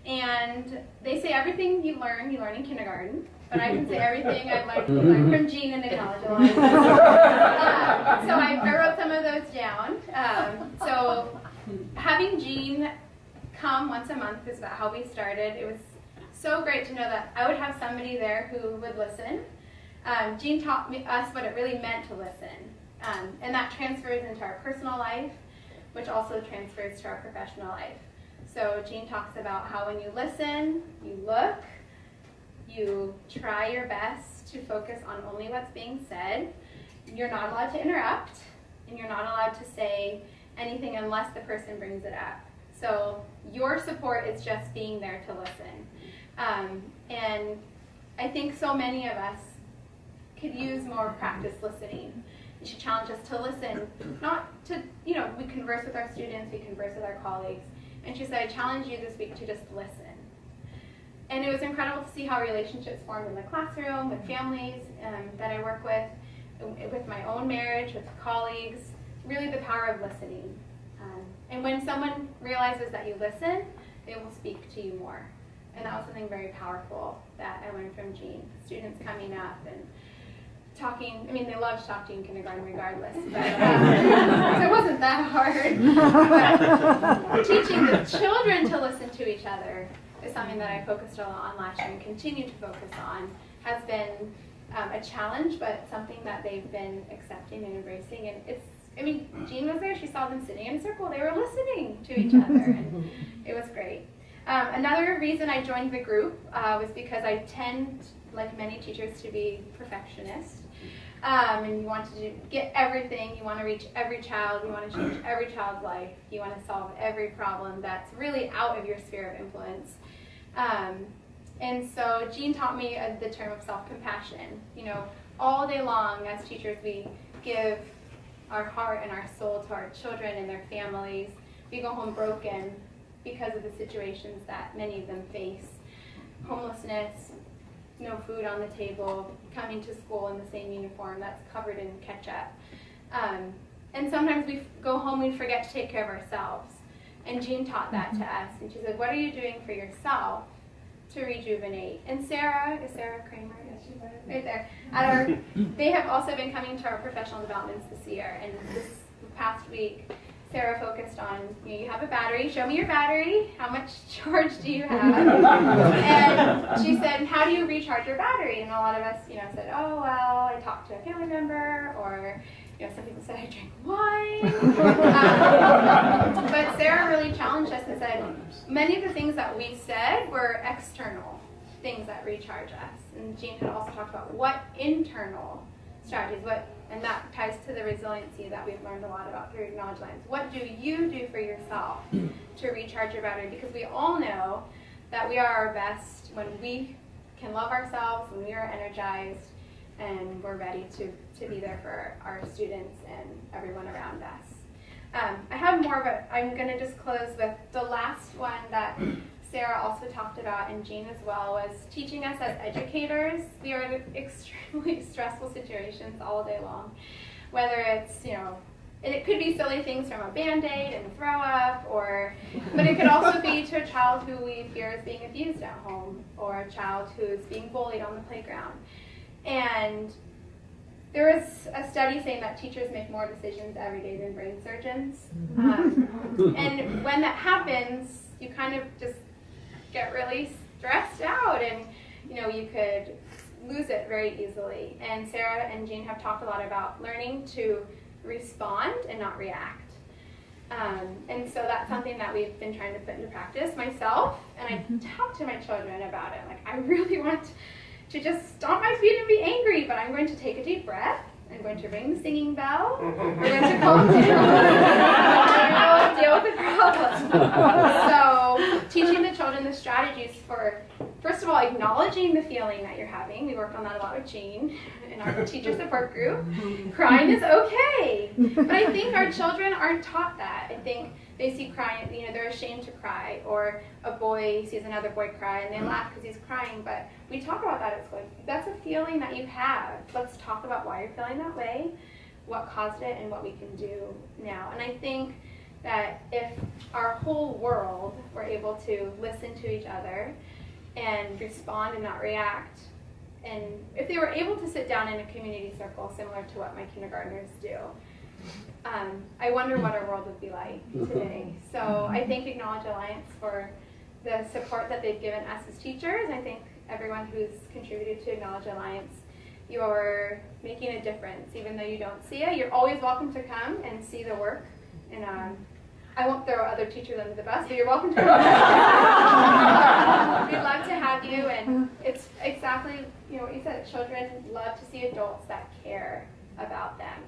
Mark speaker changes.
Speaker 1: And they say everything you learn in kindergarten. But I can say everything I've learned from Jean and Acknowledge Alliance. So I wrote some of those down. So having Jean come once a month is about how we started. It was so great to know that I would have somebody there who would listen. Jean taught us what it really meant to listen. And that transfers into our personal life, which also transfers to our professional life. So Jean talks about how when you listen, you look, you try your best to focus on only what's being said. You're not allowed to interrupt, and you're not allowed to say anything unless the person brings it up. So your support is just being there to listen. And I think so many of us could use more practice listening. She challenged us to listen, not to, we converse with our students, we converse with our colleagues. And she said, I challenge you this week to just listen. And it was incredible to see how relationships formed in the classroom, with families that I work with my own marriage, with colleagues, really the power of listening. And when someone realizes that you listen, they will speak to you more. And that was something very powerful that I learned from Jean. Students coming up and talking, they loved to talk to you in kindergarten regardless, but it wasn't that hard. But teaching the children to listen to each other is something that I focused a lot on last year and continue to focus on. Has been a challenge, but something that they've been accepting and embracing. And Jean was there, she saw them sitting in a circle, they were listening to each other, and it was great. Another reason I joined the group was because I tend, like many teachers, to be perfectionist. And you want to get everything, you want to reach every child, you want to change every child's life, you want to solve every problem that's really out of your sphere of influence. And so Jean taught me the term of self-compassion. All day long as teachers we give our heart and our soul to our children and their families. We go home broken because of the situations that many of them face. Homelessness, no food on the table, coming to school in the same uniform that's covered in ketchup. And sometimes we go home, we forget to take care of ourselves. And Jean taught that to us. And she said, what are you doing for yourself to rejuvenate? And Sarah, is Sarah Kramer? Right there. They have also been coming to our professional developments this year. And this past week, Sarah focused on, you have a battery, show me your battery, how much charge do you have? And she said, how do you recharge your battery? And a lot of us, said, oh, well, I talked to a family member, or, some people said I drank wine. But Sarah really challenged us and said, many of the things that we said were external things that recharge us. And Jean had also talked about what internal strategies, and that ties to the resiliency that we've learned a lot about through Acknowledge Alliance. What do you do for yourself to recharge your battery? Because we all know that we are our best when we can love ourselves, when we are energized, and we're ready to be there for our students and everyone around us. I have more, but I'm going to just close with the last one that Sarah also talked about, and Jean as well, was teaching us as educators. We are in extremely stressful situations all day long, whether it's, it could be silly things from a Band-Aid and throw up, but it could also be to a child who we fear is being abused at home, or a child who is being bullied on the playground. And there is a study saying that teachers make more decisions every day than brain surgeons. And when that happens, you kind of just get really stressed out, and you could lose it very easily. And Sarah and Jean have talked a lot about learning to respond and not react. And so that's something that we've been trying to put into practice myself, and I talk to my children about it. Like, I really want to just stomp my feet and be angry, but I'm going to take a deep breath. I'm going to ring the singing bell. We're going to calm down. Deal with the problem. So teaching the children the strategies for, first of all, acknowledging the feeling that you're having. We worked on that a lot with Jean in our teacher support group. Crying is okay. But I think our children aren't taught that. I think they see crying, they're ashamed to cry, or a boy sees another boy cry and they laugh because he's crying. But we talk about that at school. That's a feeling that you have. Let's talk about why you're feeling that way, what caused it, and what we can do now. And I think that if our whole world were able to listen to each other and respond and not react, and if they were able to sit down in a community circle similar to what my kindergartners do, I wonder what our world would be like today. So I thank Acknowledge Alliance for the support that they've given us as teachers. I think everyone who's contributed to Acknowledge Alliance, you are making a difference. Even though you don't see it, you're always welcome to come and see the work. And I won't throw other teachers under the bus, but you're welcome to come. We'd love to have you, and it's exactly what you said. Children love to see adults that care about them.